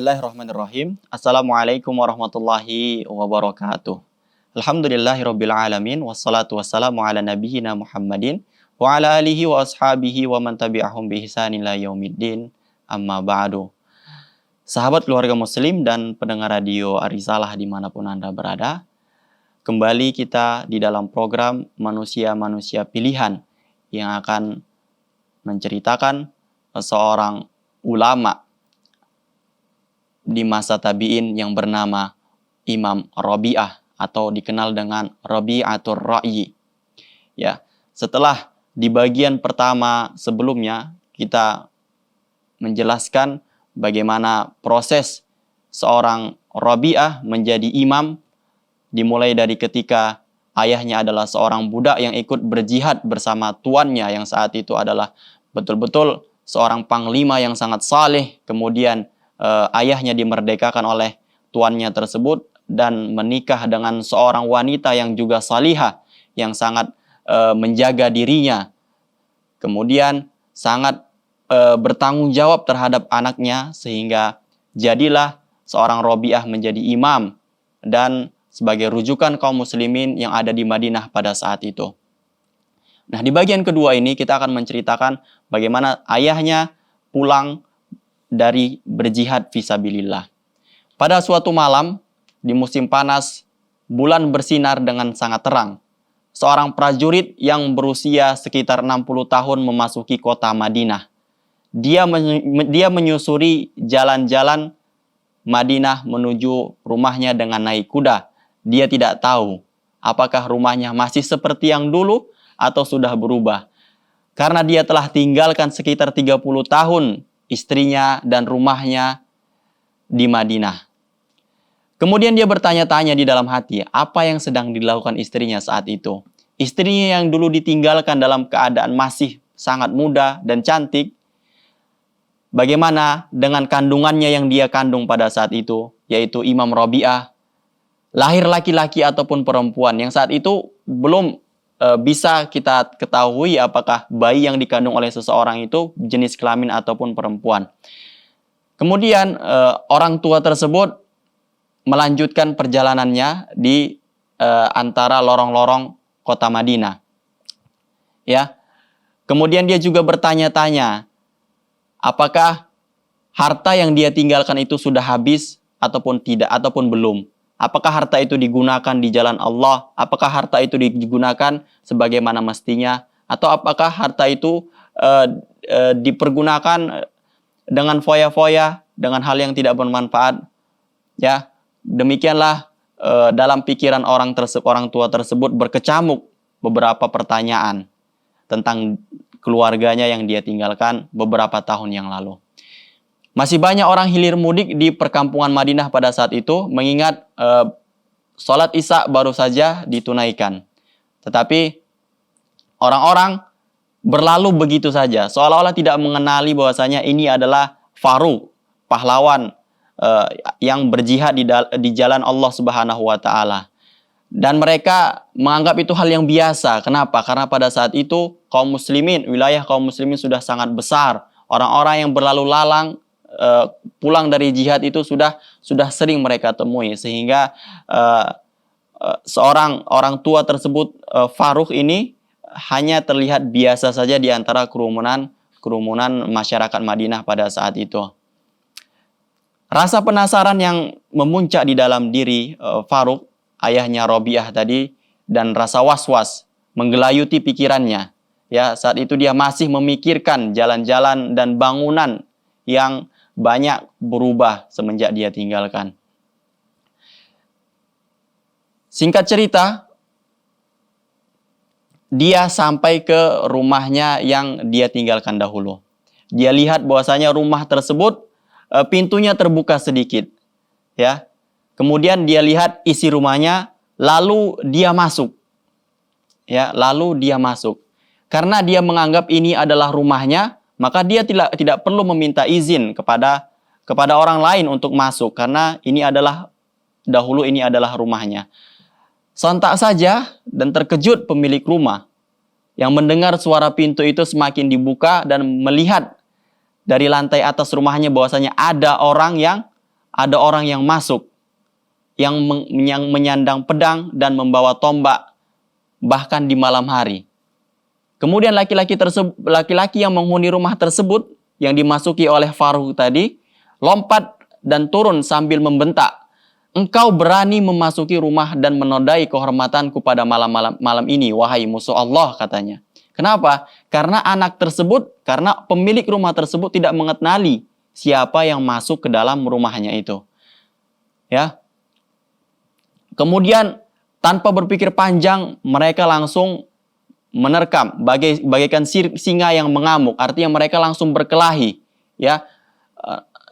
Bismillahirrahmanirrahim. Assalamualaikum warahmatullahi wabarakatuh. Alhamdulillahirabbil alamin wassalatu wassalamu ala nabiyyina Muhammadin wa ala alihi wa ashabihi wa man tabi'ahum bi ihsanin ila yaumiddin. Amma ba'du. Sahabat keluarga muslim dan pendengar radio Arisalah dimanapun Anda berada, kembali kita di dalam program Manusia-Manusia Pilihan yang akan menceritakan seorang ulama di masa tabi'in yang bernama Imam Rabi'ah atau dikenal dengan Rabi'atur Ra'yi. Ya, setelah di bagian pertama sebelumnya kita menjelaskan bagaimana proses seorang Rabi'ah menjadi imam, dimulai dari ketika ayahnya adalah seorang budak yang ikut berjihad bersama tuannya yang saat itu adalah betul-betul seorang panglima yang sangat saleh. Kemudian ayahnya dimerdekakan oleh tuannya tersebut dan menikah dengan seorang wanita yang juga salihah, yang sangat menjaga dirinya. Kemudian sangat bertanggung jawab terhadap anaknya, sehingga jadilah seorang Rabi'ah menjadi imam dan sebagai rujukan kaum muslimin yang ada di Madinah pada saat itu. Nah, di bagian kedua ini kita akan menceritakan bagaimana ayahnya pulang dari berjihad fisabilillah. Pada suatu malam di musim panas, bulan bersinar dengan sangat terang. Seorang prajurit yang berusia sekitar 60 tahun memasuki kota Madinah. Dia menyusuri jalan-jalan Madinah menuju rumahnya dengan naik kuda. Dia tidak tahu apakah rumahnya masih seperti yang dulu atau sudah berubah. Karena dia telah tinggalkan sekitar 30 tahun istrinya dan rumahnya di Madinah. Kemudian dia bertanya-tanya di dalam hati, apa yang sedang dilakukan istrinya saat itu. Istrinya yang dulu ditinggalkan dalam keadaan masih sangat muda dan cantik, bagaimana dengan kandungannya yang dia kandung pada saat itu, yaitu Imam Rabi'ah, lahir laki-laki ataupun perempuan, yang saat itu belum bisa kita ketahui apakah bayi yang dikandung oleh seseorang itu jenis kelamin ataupun perempuan. Kemudian orang tua tersebut melanjutkan perjalanannya di antara lorong-lorong kota Madinah. Ya. Kemudian dia juga bertanya-tanya, apakah harta yang dia tinggalkan itu sudah habis ataupun tidak, ataupun belum. Apakah harta itu digunakan di jalan Allah? Apakah harta itu digunakan sebagaimana mestinya? Atau apakah harta itu dipergunakan dengan foya-foya, dengan hal yang tidak bermanfaat? Ya, demikianlah dalam pikiran orang tua tersebut berkecamuk beberapa pertanyaan tentang keluarganya yang dia tinggalkan beberapa tahun yang lalu. Masih banyak orang hilir mudik di perkampungan Madinah pada saat itu, mengingat sholat Isya baru saja ditunaikan. Tetapi orang-orang berlalu begitu saja, seolah-olah tidak mengenali bahwasanya ini adalah Faruq, pahlawan yang berjihad di jalan Allah Subhanahu wa Ta'ala. Dan mereka menganggap itu hal yang biasa. Kenapa? Karena pada saat itu kaum muslimin, wilayah kaum muslimin sudah sangat besar. Orang-orang yang berlalu lalang pulang dari jihad itu sudah sering mereka temui, sehingga seorang orang tua tersebut, Faruq ini, hanya terlihat biasa saja di antara kerumunan masyarakat Madinah pada saat itu. Rasa penasaran yang memuncak di dalam diri Faruq, ayahnya Rabi'ah tadi, dan rasa was-was menggelayuti pikirannya. Ya, saat itu dia masih memikirkan jalan-jalan dan bangunan yang banyak berubah semenjak dia tinggalkan. Singkat cerita, dia sampai ke rumahnya yang dia tinggalkan dahulu. Dia lihat bahwasanya rumah tersebut pintunya terbuka sedikit. Ya. Kemudian dia lihat isi rumahnya, lalu dia masuk. Ya, lalu dia masuk. Karena dia menganggap ini adalah rumahnya, maka dia tidak perlu meminta izin kepada orang lain untuk masuk, karena ini adalah rumahnya. Sontak saja dan terkejut pemilik rumah yang mendengar suara pintu itu semakin dibuka dan melihat dari lantai atas rumahnya bahwasanya ada orang yang ada orang yang masuk, yang menyandang pedang dan membawa tombak, bahkan di malam hari. Kemudian laki-laki yang menghuni rumah tersebut, yang dimasuki oleh Faruk tadi, lompat dan turun sambil membentak, "Engkau berani memasuki rumah dan menodai kehormatanku pada malam ini, wahai musuh Allah," katanya. Kenapa? Karena karena pemilik rumah tersebut tidak mengenali siapa yang masuk ke dalam rumahnya itu. Ya. Kemudian tanpa berpikir panjang, mereka langsung menerkam bagaikan singa yang mengamuk. Artinya mereka langsung berkelahi. Ya.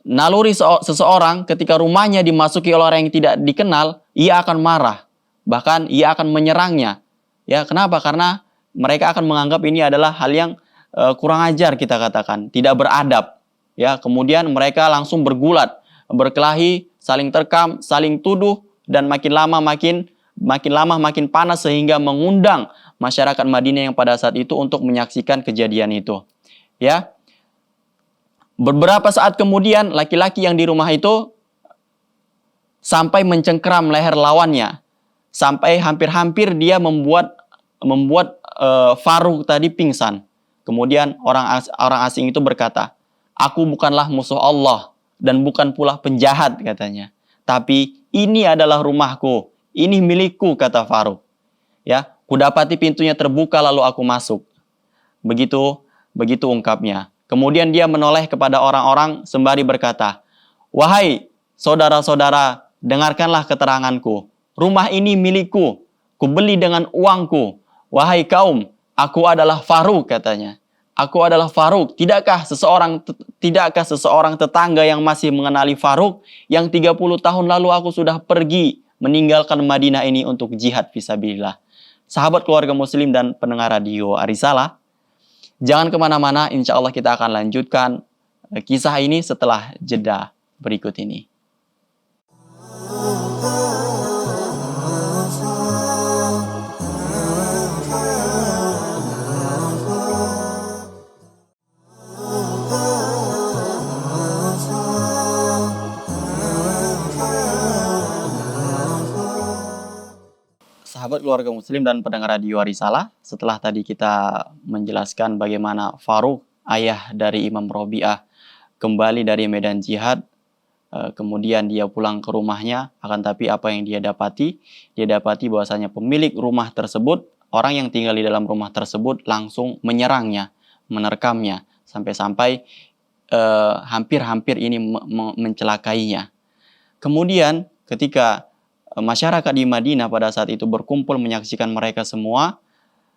Naluri seseorang ketika rumahnya dimasuki oleh orang yang tidak dikenal, ia akan marah. Bahkan ia akan menyerangnya. Ya, kenapa? Karena mereka akan menganggap ini adalah hal yang kurang ajar, kita katakan, tidak beradab. Ya, kemudian mereka langsung bergulat, berkelahi, saling terkam, saling tuduh, dan makin lama makin panas sehingga mengundang masyarakat Madinah yang pada saat itu untuk menyaksikan kejadian itu. Ya. Beberapa saat kemudian laki-laki yang di rumah itu sampai mencengkeram leher lawannya, sampai hampir-hampir dia membuat Faruk tadi pingsan. Kemudian orang asing itu berkata, "Aku bukanlah musuh Allah dan bukan pula penjahat," katanya. "Tapi ini adalah rumahku, ini milikku," kata Faruk. Ya, kudapati pintunya terbuka lalu aku masuk. Begitu ungkapnya. Kemudian dia menoleh kepada orang-orang sembari berkata, "Wahai saudara-saudara, dengarkanlah keteranganku. Rumah ini milikku, kubeli dengan uangku. Wahai kaum, aku adalah Faruk," katanya. "Aku adalah Faruk. Tidakkah seseorang tetangga yang masih mengenali Faruk, yang 30 tahun lalu aku sudah pergi meninggalkan Madinah ini untuk jihad fisabilillah." Sahabat keluarga muslim dan pendengar radio Arisalah, jangan kemana-mana, insya Allah kita akan lanjutkan kisah ini setelah jeda berikut ini. Sahabat keluarga muslim dan pendengar radio Arisalah, setelah tadi kita menjelaskan bagaimana Faruk, ayah dari Imam Robi'ah, kembali dari medan jihad, kemudian dia pulang ke rumahnya, akan tapi apa yang dia dapati bahwasanya pemilik rumah tersebut, orang yang tinggal di dalam rumah tersebut langsung menyerangnya, menerkamnya, sampai-sampai hampir-hampir ini mencelakainya. Kemudian ketika masyarakat di Madinah pada saat itu berkumpul menyaksikan mereka semua,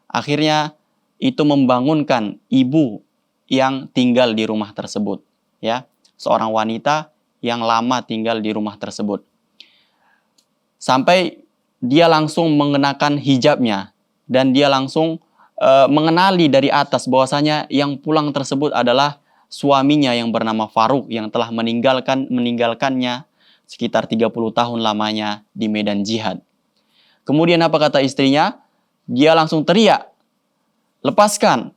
akhirnya itu membangunkan ibu yang tinggal di rumah tersebut, ya, seorang wanita yang lama tinggal di rumah tersebut. Sampai dia langsung mengenakan hijabnya dan dia langsung mengenali dari atas bahwasanya yang pulang tersebut adalah suaminya yang bernama Faruk yang telah meninggalkannya sekitar 30 tahun lamanya di medan jihad. Kemudian apa kata istrinya? Dia langsung teriak, lepaskan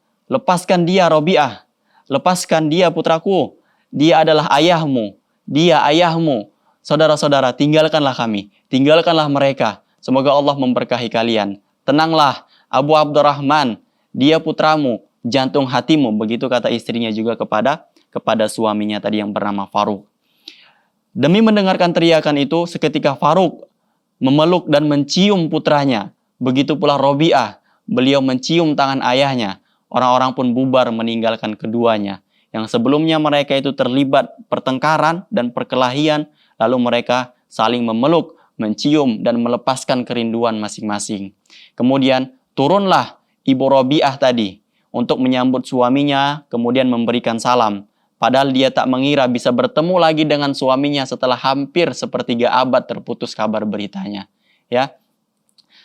dia Robi'ah, lepaskan dia putraku, dia adalah ayahmu, dia ayahmu. Saudara-saudara, tinggalkanlah kami, tinggalkanlah mereka. Semoga Allah memberkahi kalian. Tenanglah, Abu Abdurrahman, dia putramu, jantung hatimu. Begitu kata istrinya juga kepada suaminya tadi yang bernama Faruk. Demi mendengarkan teriakan itu, seketika Faruk memeluk dan mencium putranya. Begitu pula Robi'ah, beliau mencium tangan ayahnya. Orang-orang pun bubar meninggalkan keduanya. Yang sebelumnya mereka itu terlibat pertengkaran dan perkelahian, lalu mereka saling memeluk, mencium, dan melepaskan kerinduan masing-masing. Kemudian turunlah ibu Robi'ah tadi untuk menyambut suaminya, kemudian memberikan salam. Padahal dia tak mengira bisa bertemu lagi dengan suaminya setelah hampir sepertiga abad terputus kabar beritanya. Ya,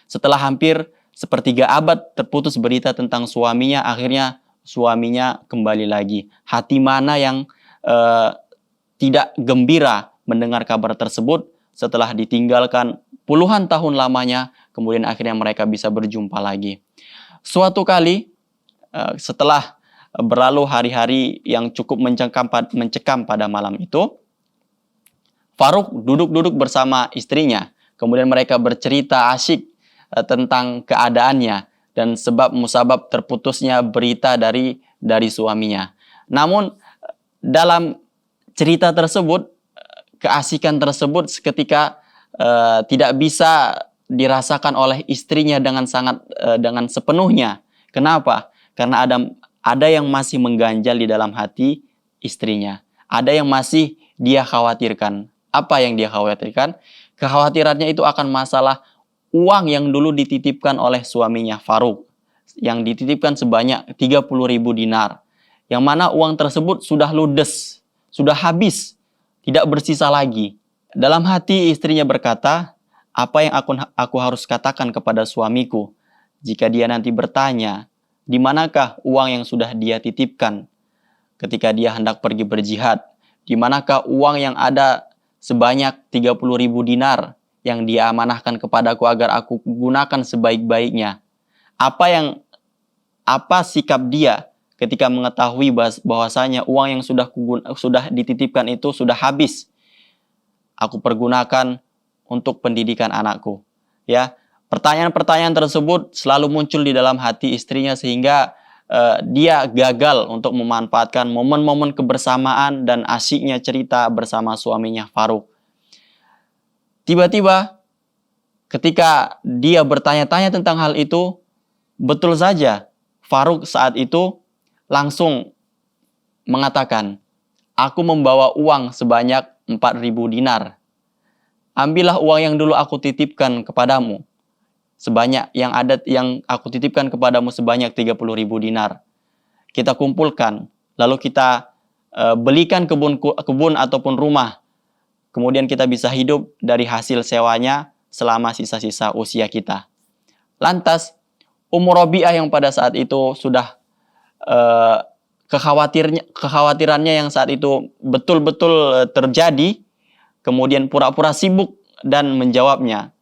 setelah hampir sepertiga abad terputus berita tentang suaminya, akhirnya suaminya kembali lagi. Hati mana yang tidak gembira mendengar kabar tersebut setelah ditinggalkan puluhan tahun lamanya, kemudian akhirnya mereka bisa berjumpa lagi. Suatu kali setelah berlalu hari-hari yang cukup mencekam pada malam itu, Faruk duduk-duduk bersama istrinya. Kemudian mereka bercerita asyik tentang keadaannya dan sebab musabab terputusnya berita dari suaminya. Namun dalam cerita tersebut, keasikan tersebut seketika tidak bisa dirasakan oleh istrinya dengan sepenuhnya. Kenapa? Karena ada yang masih mengganjal di dalam hati istrinya. Ada yang masih dia khawatirkan. Apa yang dia khawatirkan? Kekhawatirannya itu akan masalah uang yang dulu dititipkan oleh suaminya Faruk. Yang dititipkan sebanyak 30.000 dinar. Yang mana uang tersebut sudah ludes, sudah habis, tidak bersisa lagi. Dalam hati istrinya berkata, apa yang aku harus katakan kepada suamiku jika dia nanti bertanya, di manakah uang yang sudah dia titipkan ketika dia hendak pergi berjihad? Di manakah uang yang ada sebanyak 30.000 dinar yang dia amanahkan kepadaku agar aku gunakan sebaik-baiknya? Apa sikap dia ketika mengetahui bahwasanya uang yang sudah dititipkan itu sudah habis? Aku pergunakan untuk pendidikan anakku. Ya, pertanyaan-pertanyaan tersebut selalu muncul di dalam hati istrinya sehingga dia gagal untuk memanfaatkan momen-momen kebersamaan dan asyiknya cerita bersama suaminya Faruk. Tiba-tiba ketika dia bertanya-tanya tentang hal itu, betul saja Faruk saat itu langsung mengatakan, aku membawa uang sebanyak 4.000 dinar. Ambillah uang yang dulu aku titipkan kepadamu. Sebanyak yang aku titipkan kepadamu sebanyak 30.000 dinar. Kita kumpulkan, lalu kita belikan kebun ataupun rumah. Kemudian kita bisa hidup dari hasil sewanya selama sisa-sisa usia kita. Lantas, Ummu Rabi'ah yang pada saat itu sudah kekhawatirannya yang saat itu betul-betul terjadi, kemudian pura-pura sibuk dan menjawabnya.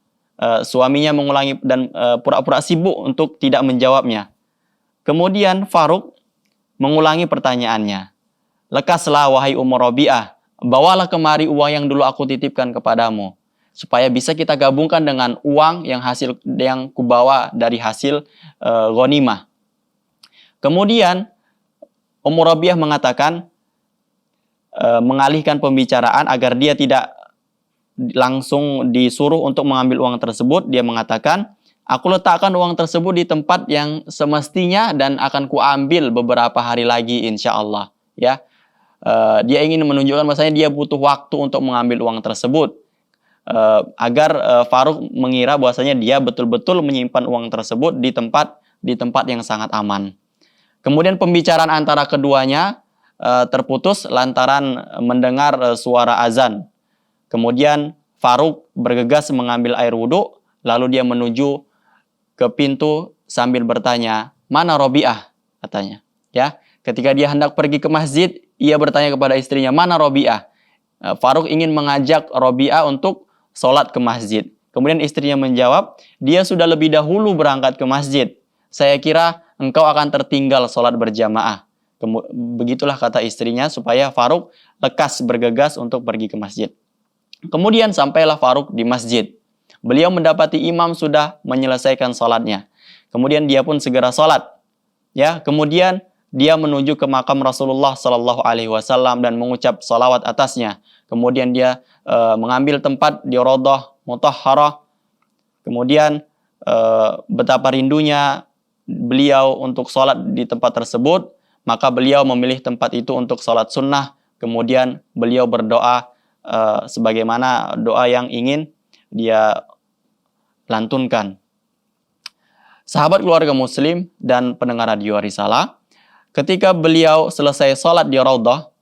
Suaminya mengulangi dan pura-pura sibuk untuk tidak menjawabnya. Kemudian Faruk mengulangi pertanyaannya. Lekaslah wahai Ummu Rabi'ah, bawalah kemari uang yang dulu aku titipkan kepadamu, supaya bisa kita gabungkan dengan uang yang kubawa dari hasil ghanimah. Kemudian Ummu Rabi'ah mengatakan, mengalihkan pembicaraan agar dia tidak langsung disuruh untuk mengambil uang tersebut. Dia mengatakan, aku letakkan uang tersebut di tempat yang semestinya dan akan kuambil beberapa hari lagi insya Allah. Ya, dia ingin menunjukkan bahwasanya dia butuh waktu untuk mengambil uang tersebut agar Faruk mengira bahwasanya dia betul-betul menyimpan uang tersebut di tempat yang sangat aman. Kemudian pembicaraan antara keduanya terputus lantaran mendengar suara azan. Kemudian Faruk bergegas mengambil air wudhu, lalu dia menuju ke pintu sambil bertanya, mana Rabi'ah? Katanya. Ya, ketika dia hendak pergi ke masjid, ia bertanya kepada istrinya, mana Rabi'ah? Faruk ingin mengajak Rabi'ah untuk sholat ke masjid. Kemudian istrinya menjawab, dia sudah lebih dahulu berangkat ke masjid. Saya kira engkau akan tertinggal sholat berjamaah. Begitulah kata istrinya supaya Faruk lekas bergegas untuk pergi ke masjid. Kemudian sampailah Faruk di masjid. Beliau mendapati imam sudah menyelesaikan sholatnya. Kemudian dia pun segera sholat. Ya, kemudian dia menuju ke makam Rasulullah Sallallahu Alaihi Wasallam dan mengucap salawat atasnya. Kemudian dia mengambil tempat di Raudhah Mutahharah. Kemudian betapa rindunya beliau untuk sholat di tempat tersebut, maka beliau memilih tempat itu untuk sholat sunnah. Kemudian beliau berdoa sebagaimana doa yang ingin dia lantunkan. Sahabat keluarga muslim dan pendengar radio Risalah, ketika beliau selesai sholat di Raudhah,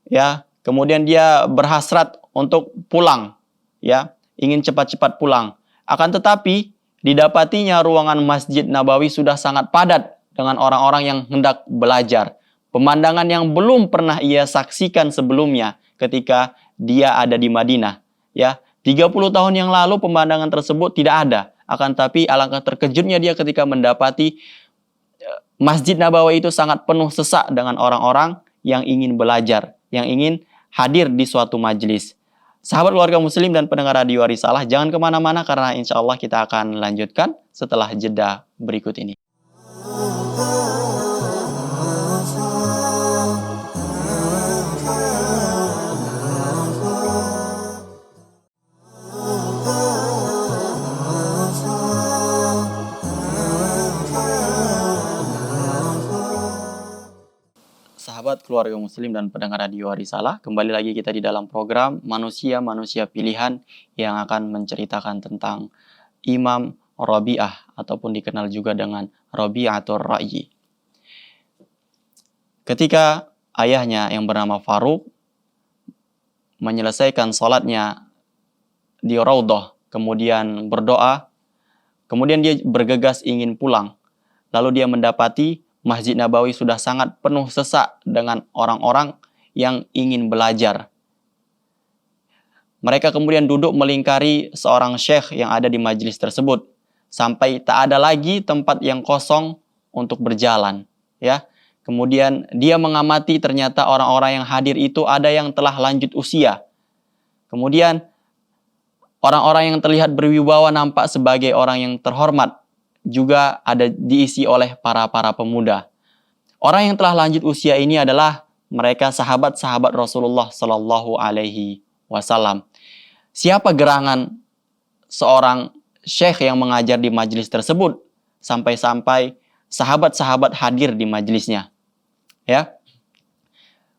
ya, kemudian dia berhasrat untuk pulang, ya, ingin cepat-cepat pulang. Akan tetapi didapatinya ruangan Masjid Nabawi sudah sangat padat dengan orang-orang yang hendak belajar. Pemandangan yang belum pernah ia saksikan sebelumnya ketika dia ada di Madinah. Ya, 30 tahun yang lalu pemandangan tersebut tidak ada. Akan tapi alangkah terkejutnya dia ketika mendapati Masjid Nabawi itu sangat penuh sesak dengan orang-orang yang ingin belajar, yang ingin hadir di suatu majelis. Sahabat keluarga muslim dan pendengar radio Risalah, jangan kemana-mana karena insya Allah kita akan lanjutkan setelah jeda berikut ini. Sahabat keluarga muslim dan pendengar radio Risalah, kembali lagi kita di dalam program Manusia-Manusia Pilihan yang akan menceritakan tentang Imam Rabi'ah ataupun dikenal juga dengan Rabi'atul Ra'yi. Ketika ayahnya yang bernama Faruq menyelesaikan sholatnya di Raudhah, kemudian berdoa, kemudian dia bergegas ingin pulang. Lalu dia mendapati Masjid Nabawi sudah sangat penuh sesak dengan orang-orang yang ingin belajar. Mereka kemudian duduk melingkari seorang syekh yang ada di majelis tersebut sampai tak ada lagi tempat yang kosong untuk berjalan, ya. Kemudian dia mengamati ternyata orang-orang yang hadir itu ada yang telah lanjut usia. Kemudian orang-orang yang terlihat berwibawa nampak sebagai orang yang terhormat juga ada diisi oleh para pemuda. Orang yang telah lanjut usia ini adalah mereka sahabat-sahabat Rasulullah Sallallahu Alaihi Wasallam. Siapa gerangan seorang syekh yang mengajar di majelis tersebut sampai-sampai sahabat-sahabat hadir di majelisnya, ya.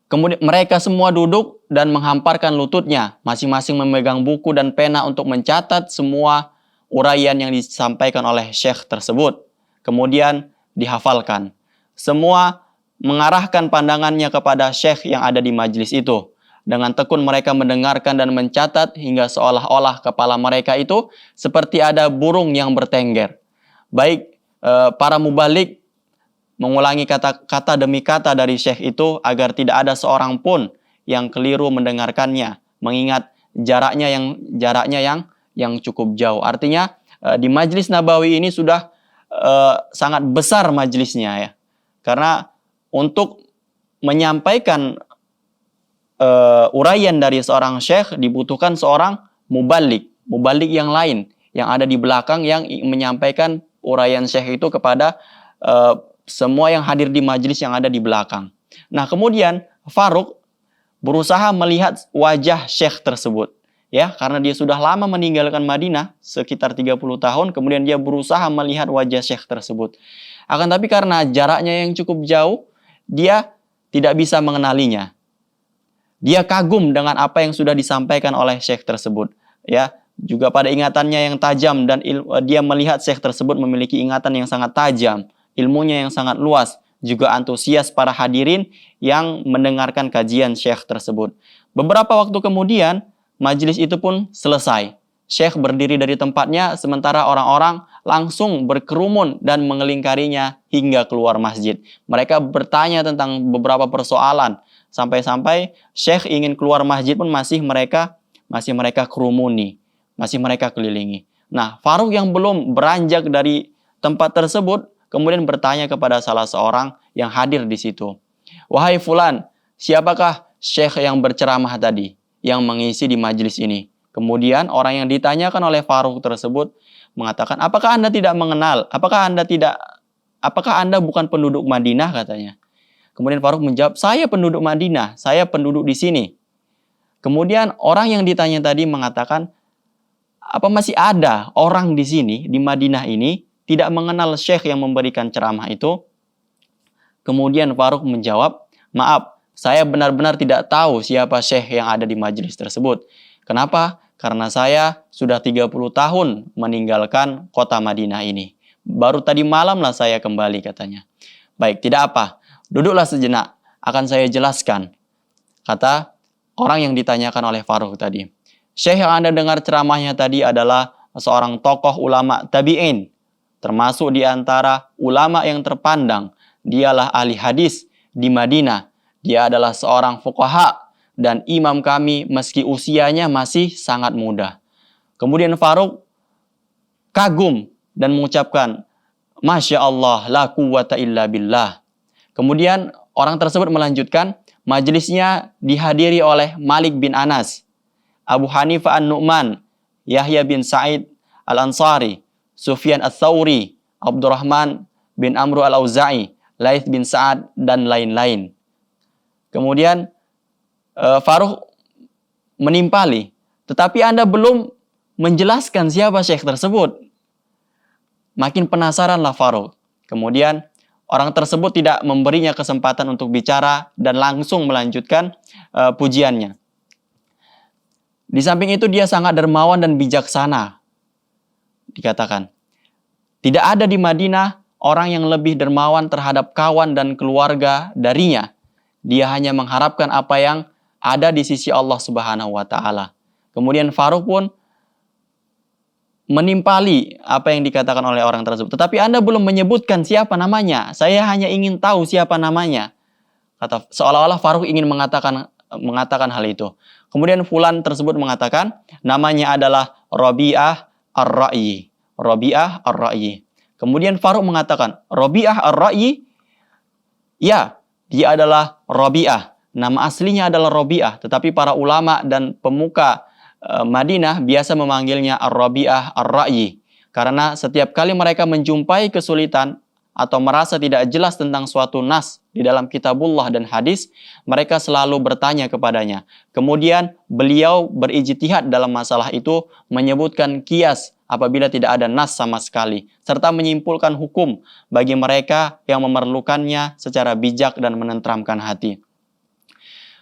Kemudian mereka semua duduk dan menghamparkan lututnya, masing-masing memegang buku dan pena untuk mencatat semua uraian yang disampaikan oleh syekh tersebut. Kemudian dihafalkan. Semua mengarahkan pandangannya kepada syekh yang ada di majelis itu. Dengan tekun mereka mendengarkan dan mencatat hingga seolah-olah kepala mereka itu seperti ada burung yang bertengger. Baik para mubalik mengulangi kata-kata demi kata dari syekh itu agar tidak ada seorang pun yang keliru mendengarkannya, mengingat jaraknya yang cukup jauh. Artinya di Majlis Nabawi ini sudah sangat besar majlisnya, ya. Karena untuk menyampaikan uraian dari seorang syekh dibutuhkan seorang mubalik yang lain yang ada di belakang yang menyampaikan uraian syekh itu kepada semua yang hadir di majlis yang ada di belakang. Nah, kemudian Faruq berusaha melihat wajah syekh tersebut, ya, karena dia sudah lama meninggalkan Madinah, sekitar 30 tahun, kemudian dia berusaha melihat wajah syekh tersebut. Akan tapi karena jaraknya yang cukup jauh, dia tidak bisa mengenalinya. Dia kagum dengan apa yang sudah disampaikan oleh syekh tersebut, ya. Juga pada ingatannya yang tajam dan dia melihat syekh tersebut memiliki ingatan yang sangat tajam, ilmunya yang sangat luas, juga antusias para hadirin yang mendengarkan kajian syekh tersebut. Beberapa waktu kemudian, majelis itu pun selesai. Syekh berdiri dari tempatnya, sementara orang-orang langsung berkerumun dan mengelingkarinya hingga keluar masjid. Mereka bertanya tentang beberapa persoalan, sampai-sampai Syekh ingin keluar masjid pun masih mereka kerumuni, masih mereka kelilingi. Nah, Faruq yang belum beranjak dari tempat tersebut, kemudian bertanya kepada salah seorang yang hadir di situ. "Wahai fulan, siapakah syekh yang berceramah tadi yang mengisi di majelis ini?" Kemudian orang yang ditanyakan oleh Faruq tersebut mengatakan, "Apakah Anda tidak mengenal? Apakah Anda bukan penduduk Madinah?" katanya. Kemudian Faruq menjawab, "Saya penduduk Madinah, saya penduduk di sini." Kemudian orang yang ditanya tadi mengatakan, "Apa masih ada orang di sini, di Madinah ini, tidak mengenal syekh yang memberikan ceramah itu?" Kemudian Faruq menjawab, "Maaf, saya benar-benar tidak tahu siapa syekh yang ada di majelis tersebut. Kenapa? Karena saya sudah 30 tahun meninggalkan kota Madinah ini. Baru tadi malamlah saya kembali," katanya. "Baik, tidak apa. Duduklah sejenak, akan saya jelaskan," kata orang yang ditanyakan oleh Faruq tadi. "Syekh yang Anda dengar ceramahnya tadi adalah seorang tokoh ulama tabi'in, termasuk di antara ulama yang terpandang. Dialah ahli hadis di Madinah. Dia adalah seorang fuqaha dan imam kami meski usianya masih sangat muda." Kemudian Faruq kagum dan mengucapkan, "Masya Allah, la quwwata illa billah." Kemudian orang tersebut melanjutkan, majelisnya dihadiri oleh Malik bin Anas, Abu Hanifah An-Nu'man, Yahya bin Sa'id Al-Ansari, Sufyan Ats-Tsauri, Abdurrahman bin Amr Al-Auza'i, Laits bin Sa'ad, dan lain-lain. Kemudian Faruk menimpali, tetapi Anda belum menjelaskan siapa syekh tersebut. Makin penasaranlah Faruk. Kemudian orang tersebut tidak memberinya kesempatan untuk bicara dan langsung melanjutkan pujiannya. Di samping itu dia sangat dermawan dan bijaksana. Dikatakan, tidak ada di Madinah orang yang lebih dermawan terhadap kawan dan keluarga darinya. Dia hanya mengharapkan apa yang ada di sisi Allah Subhanahu wa taala. Kemudian Faruk pun menimpali apa yang dikatakan oleh orang tersebut. Tetapi Anda belum menyebutkan siapa namanya. Saya hanya ingin tahu siapa namanya. Kata, seolah-olah Faruk ingin mengatakan hal itu. Kemudian fulan tersebut mengatakan namanya adalah Rabi'ah Ar-Ra'yi. Rabi'ah Ar-Ra'yi. Kemudian Faruk mengatakan, Rabi'ah Ar-Ra'yi? Ya, dia adalah Rabi'ah. Nama aslinya adalah Rabi'ah, tetapi para ulama dan pemuka Madinah biasa memanggilnya Ar-Rabi'ah Ar-Ra'yi. Karena setiap kali mereka menjumpai kesulitan atau merasa tidak jelas tentang suatu nas di dalam kitabullah dan hadis, mereka selalu bertanya kepadanya. Kemudian beliau berijtihad dalam masalah itu, menyebutkan kias apabila tidak ada nas sama sekali, serta menyimpulkan hukum bagi mereka yang memerlukannya secara bijak dan menenteramkan hati.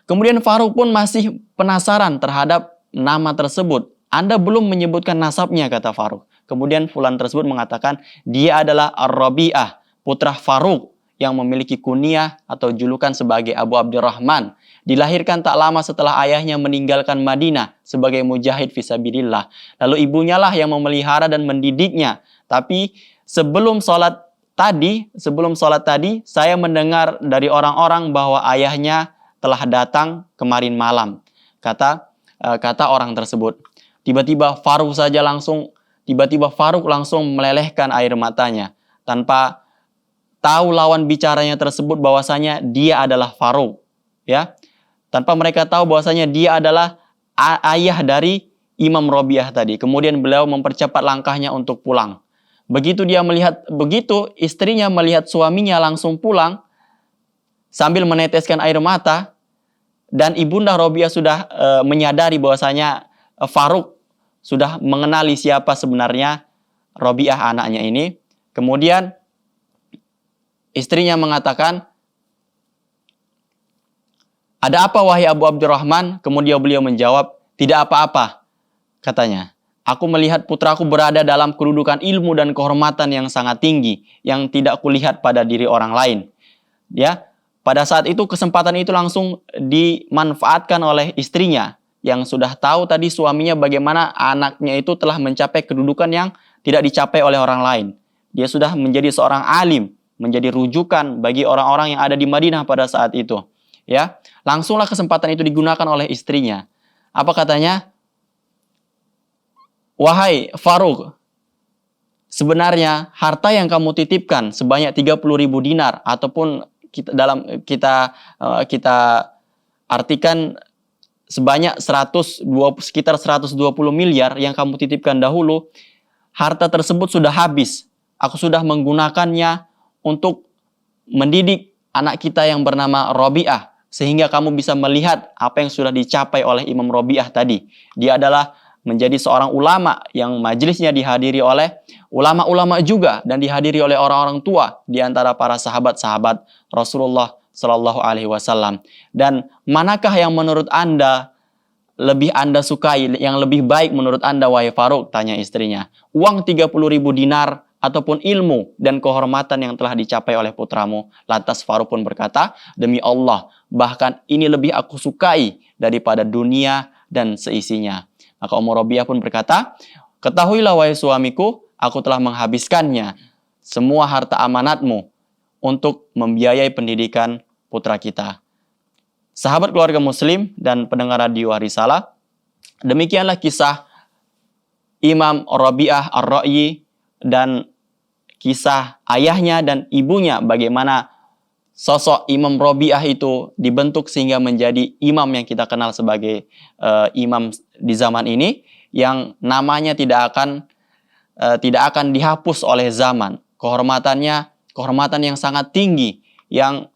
Kemudian Faruk pun masih penasaran terhadap nama tersebut. Anda belum menyebutkan nasabnya, kata Faruk. Kemudian fulan tersebut mengatakan dia adalah Ar-Rabi'ah, putra Faruk yang memiliki kunyah atau julukan sebagai Abu Abdurrahman. Dilahirkan tak lama setelah ayahnya meninggalkan Madinah sebagai mujahid fisabilillah. Lalu ibunya lah yang memelihara dan mendidiknya. Tapi sebelum sholat tadi, saya mendengar dari orang-orang bahwa ayahnya telah datang kemarin malam. Kata orang tersebut. Tiba-tiba Faruk langsung melelehkan air matanya tanpa tahu lawan bicaranya tersebut bahwasanya dia adalah Faruk, ya. Tanpa mereka tahu bahwasanya dia adalah ayah dari Imam Rabi'ah tadi. Kemudian beliau mempercepat langkahnya untuk pulang. Begitu istrinya melihat suaminya langsung pulang sambil meneteskan air mata, dan ibunda Rabi'ah sudah menyadari bahwasanya Faruk sudah mengenali siapa sebenarnya Rabi'ah anaknya ini. Kemudian istrinya mengatakan, "Ada apa wahai Abu Abdurrahman?" Kemudian beliau menjawab, "Tidak apa-apa," katanya. "Aku melihat putraku berada dalam kedudukan ilmu dan kehormatan yang sangat tinggi yang tidak kulihat pada diri orang lain." Ya, pada saat itu kesempatan itu langsung dimanfaatkan oleh istrinya yang sudah tahu tadi suaminya bagaimana anaknya itu telah mencapai kedudukan yang tidak dicapai oleh orang lain. Dia sudah menjadi seorang alim, menjadi rujukan bagi orang-orang yang ada di Madinah pada saat itu. Ya, langsunglah kesempatan itu digunakan oleh istrinya. Apa katanya? "Wahai Faruk, sebenarnya harta yang kamu titipkan sebanyak 30.000 dinar ataupun kita artikan sebanyak sekitar 120 miliar yang kamu titipkan dahulu, harta tersebut sudah habis. Aku sudah menggunakannya untuk mendidik anak kita yang bernama Rabi'ah, sehingga kamu bisa melihat apa yang sudah dicapai oleh Imam Rabi'ah tadi. Dia adalah menjadi seorang ulama yang majelisnya dihadiri oleh ulama-ulama juga dan dihadiri oleh orang-orang tua di antara para sahabat-sahabat Rasulullah Shallallahu Alaihi Wasallam. Dan manakah yang menurut Anda sukai, yang lebih baik menurut Anda wahai Faruk? Tanya istrinya. Uang 30.000 dinar ataupun ilmu dan kehormatan yang telah dicapai oleh putramu? Lantas Faruk pun berkata, demi Allah, bahkan ini lebih aku sukai daripada dunia dan seisinya. Maka Ummu Rabi'ah pun berkata, ketahuilah wahai suamiku, aku telah menghabiskannya semua harta amanatmu untuk membiayai pendidikan putra kita. Sahabat keluarga muslim dan pendengar radio Risalah, demikianlah kisah Imam Rabi'ah Ar-Ra'yi dan kisah ayahnya dan ibunya, bagaimana sosok Imam Robi'ah itu dibentuk sehingga menjadi imam yang kita kenal sebagai imam di zaman ini, yang namanya tidak akan dihapus oleh zaman. Kehormatan yang sangat tinggi, yang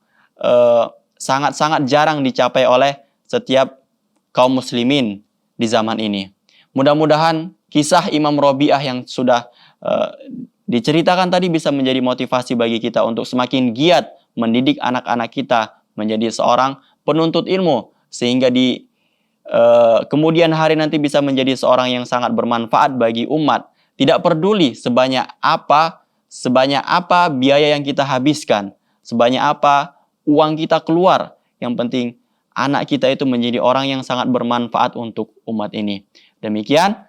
sangat-sangat jarang dicapai oleh setiap kaum muslimin di zaman ini. Mudah-mudahan kisah Imam Robi'ah yang sudah diceritakan tadi bisa menjadi motivasi bagi kita untuk semakin giat mendidik anak-anak kita menjadi seorang penuntut ilmu, sehingga di kemudian hari nanti bisa menjadi seorang yang sangat bermanfaat bagi umat. Tidak peduli sebanyak apa biaya yang kita habiskan, sebanyak apa uang kita keluar. Yang penting anak kita itu menjadi orang yang sangat bermanfaat untuk umat ini. Demikian,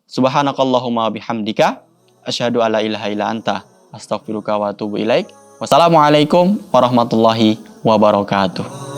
subhanakallahumma bihamdika asyhadu alla ilaha illa anta astaghfiruka wa atubu ilaik. Wassalamualaikum warahmatullahi wabarakatuh.